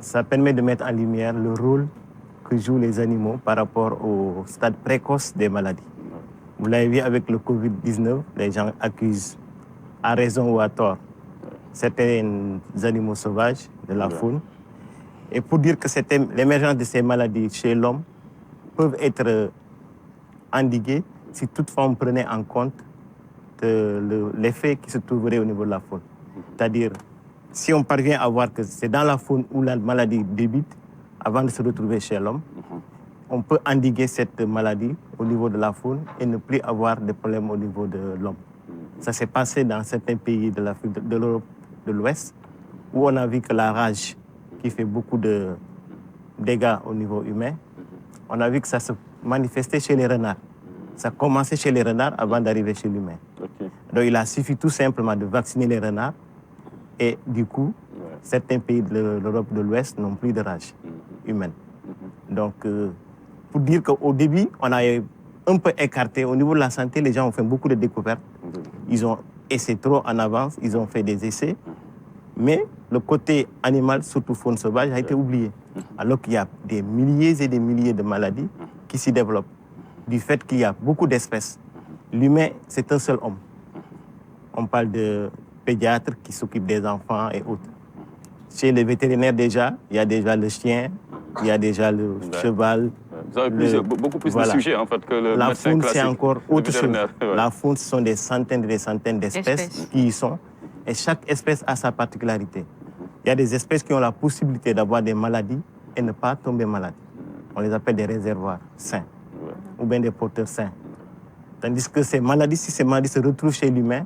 Speaker 6: ça permet de mettre en lumière le rôle que jouent les animaux par rapport au stade précoce des maladies. Vous l'avez vu avec le Covid-19, les gens accusent, à raison ou à tort, certains animaux sauvages de la faune. Et pour dire que l'émergence de ces maladies chez l'homme peuvent être endiguées si toutefois on prenait en compte l'effet qui se trouverait au niveau de la faune. C'est-à-dire, si on parvient à voir que c'est dans la faune où la maladie débute, avant de se retrouver chez l'homme, on peut endiguer cette maladie au niveau de la faune et ne plus avoir de problème au niveau de l'homme. Ça s'est passé dans certains pays de l'Afrique, de l'Europe de l'Ouest, où on a vu que la rage, qui fait beaucoup de dégâts au niveau humain, on a vu que ça se manifestait chez les renards. Ça commençait chez les renards avant d'arriver chez l'humain. Donc il a suffi tout simplement de vacciner les renards et du coup, certains pays de l'Europe de l'Ouest n'ont plus de rage humaine. Donc pour dire qu'au début, on a un peu écarté. Au niveau de la santé, les gens ont fait beaucoup de découvertes. Ils ont essayé trop en avance, ils ont fait des essais. Mais le côté animal, surtout faune sauvage, a été oublié. Alors qu'il y a des milliers et des milliers de maladies qui s'y développent. Du fait qu'il y a beaucoup d'espèces. L'humain, c'est un seul homme. On parle de pédiatres qui s'occupent des enfants et autres. Chez les vétérinaires déjà, il y a déjà le chien, il y a déjà le cheval.
Speaker 8: Vous avez beaucoup plus de sujets en fait que le
Speaker 6: la
Speaker 8: médecin
Speaker 6: faune,
Speaker 8: classique.
Speaker 6: c'est encore autre chose.
Speaker 8: Ouais.
Speaker 6: La faune, ce sont des centaines et des centaines d'espèces qui y sont. Et chaque espèce a sa particularité. Il y a des espèces qui ont la possibilité d'avoir des maladies et ne pas tomber malades. On les appelle des réservoirs sains ou bien des porteurs sains. Tandis que ces maladies, si ces maladies se retrouvent chez l'humain,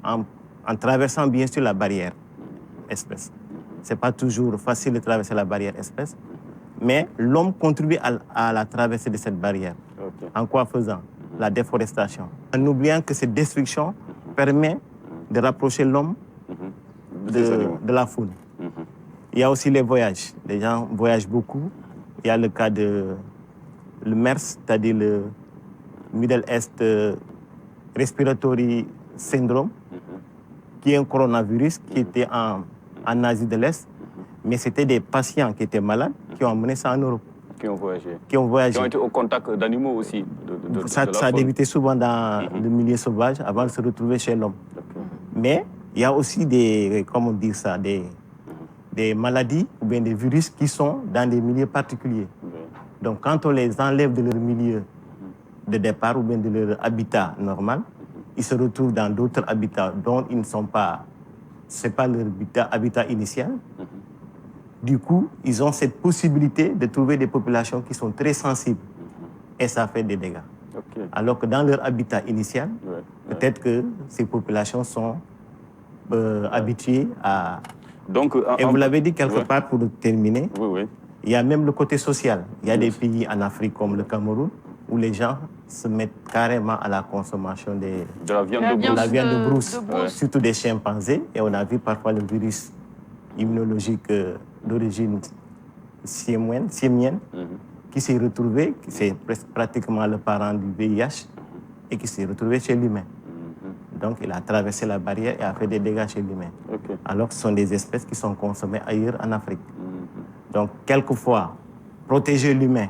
Speaker 6: en traversant bien sûr la barrière espèce. Ce n'est pas toujours facile de traverser la barrière espèce, mais l'homme contribue à la traversée de cette barrière. En quoi faisant? La déforestation. En oubliant que cette destruction permet de rapprocher l'homme de la faune. Il y a aussi les voyages. Les gens voyagent beaucoup. Il y a le cas de le MERS, c'est-à-dire le Middle East Respiratory Syndrome, qui est un coronavirus qui était en Asie de l'Est, mais c'était des patients qui étaient malades qui ont emmené ça en Europe.
Speaker 8: Qui ont voyagé.
Speaker 6: Qui ont voyagé.
Speaker 8: Qui ont été au contact d'animaux aussi.
Speaker 6: Ça a débuté souvent dans le milieu sauvage avant de se retrouver chez l'homme. Mais il y a aussi des maladies ou bien des virus qui sont dans des milieux particuliers. Donc quand on les enlève de leur milieu de départ ou bien de leur habitat normal, ils se retrouvent dans d'autres habitats dont ils ne sont pas, c'est pas leur habitat initial. Du coup, ils ont cette possibilité de trouver des populations qui sont très sensibles et ça fait des dégâts. Alors que dans leur habitat initial, peut-être que ces populations sont habituées à... Donc, et vous l'avez dit quelque part pour terminer, il y a même le côté social. Il y a des pays en Afrique comme le Cameroun où les gens se mettent carrément à la consommation de la viande de brousse, surtout des chimpanzés. Et on a vu parfois le virus immunologique d'origine siamienne qui s'est retrouvé, c'est pratiquement le parent du VIH et qui s'est retrouvé chez l'humain. Donc il a traversé la barrière et a fait des dégâts chez l'humain. Alors que ce sont des espèces qui sont consommées ailleurs en Afrique. Donc quelquefois, protéger l'humain,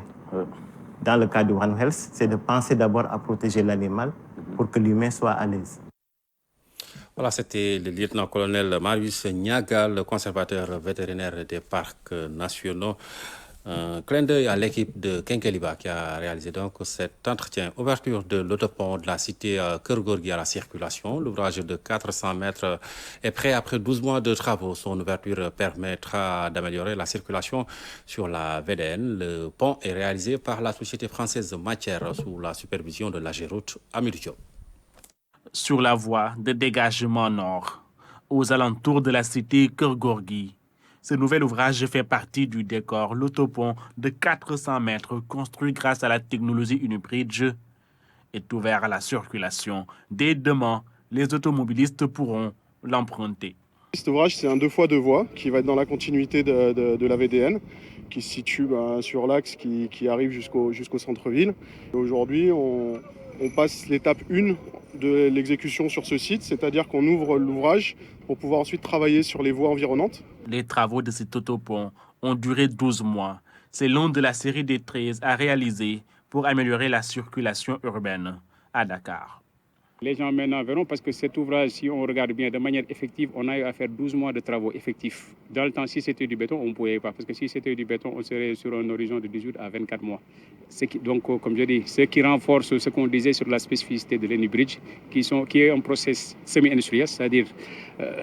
Speaker 6: dans le cas du One Health, c'est de penser d'abord à protéger l'animal pour que l'humain soit à l'aise.
Speaker 1: Voilà, c'était le lieutenant-colonel Marius Niaga, le conservateur vétérinaire des parcs nationaux. Un clin d'œil à l'équipe de Kenkeliba qui a réalisé donc cet entretien. Ouverture de l'autopont de la cité Keur Gorgui à la circulation. L'ouvrage de 400 mètres est prêt après 12 mois de travaux. Son ouverture permettra d'améliorer la circulation sur la VDN. Le pont est réalisé par la société française Matière sous la supervision de l'AGEROUTE à Diop.
Speaker 9: Sur la voie de dégagement nord, aux alentours de la cité Keur Gorgui, ce nouvel ouvrage fait partie du décor. L'autopont de 400 mètres construit grâce à la technologie Unibridge est ouvert à la circulation. Dès demain, les automobilistes pourront l'emprunter.
Speaker 10: Cet ouvrage, c'est un 2x2 voies qui va être dans la continuité de la VDN, qui se situe sur l'axe qui arrive jusqu'au centre-ville. Aujourd'hui, on passe l'étape 1 de l'exécution sur ce site, c'est-à-dire qu'on ouvre l'ouvrage pour pouvoir ensuite travailler sur les voies environnantes.
Speaker 9: Les travaux de cet autopont ont duré 12 mois. C'est l'un de la série des 13 à réaliser pour améliorer la circulation urbaine à Dakar.
Speaker 12: Les gens maintenant verront parce que cet ouvrage, si on regarde bien de manière effective, on a eu à faire 12 mois de travaux effectifs. Dans le temps, si c'était du béton, on ne pouvait pas. Parce que si c'était du béton, on serait sur un horizon de 18 à 24 mois. Donc, comme je dis, ce qui renforce ce qu'on disait sur la spécificité de l'Unibridge, qui est un process semi-industriel, c'est-à-dire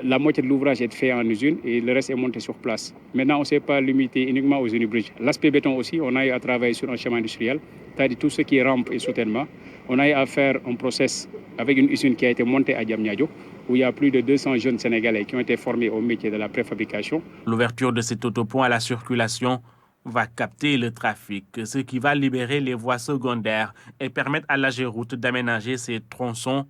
Speaker 12: la moitié de l'ouvrage est fait en usine et le reste est monté sur place. Maintenant, on ne s'est pas limité uniquement aux Unibridge. L'aspect béton aussi, on a eu à travailler sur un schéma industriel, c'est-à-dire tout ce qui est rampe et soutènement. On a eu à faire un process avec une usine qui a été montée à Diamniadio, où il y a plus de 200 jeunes Sénégalais qui ont été formés au métier de la préfabrication.
Speaker 9: L'ouverture de cet autopont à la circulation va capter le trafic, ce qui va libérer les voies secondaires et permettre à l'AGEROUTE d'aménager ses tronçons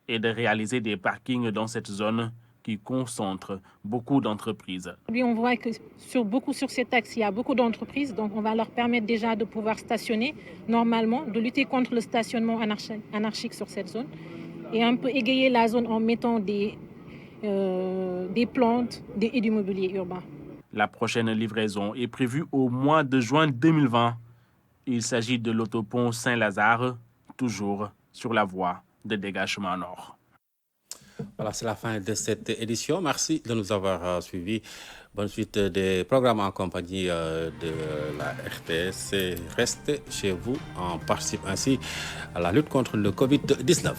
Speaker 9: et de réaliser des parkings dans cette zone qui concentre beaucoup d'entreprises.
Speaker 13: On voit que sur cet axe, il y a beaucoup d'entreprises, donc on va leur permettre déjà de pouvoir stationner normalement, de lutter contre le stationnement anarchique sur cette zone et un peu égayer la zone en mettant des plantes et du mobilier urbain.
Speaker 9: La prochaine livraison est prévue au mois de juin 2020. Il s'agit de l'autopont Saint-Lazare, toujours sur la voie de dégagement nord.
Speaker 1: Voilà, c'est la fin de cette édition. Merci de nous avoir suivis. Bonne suite des programmes en compagnie de la RTS. Et restez chez vous. On participe ainsi à la lutte contre le Covid-19.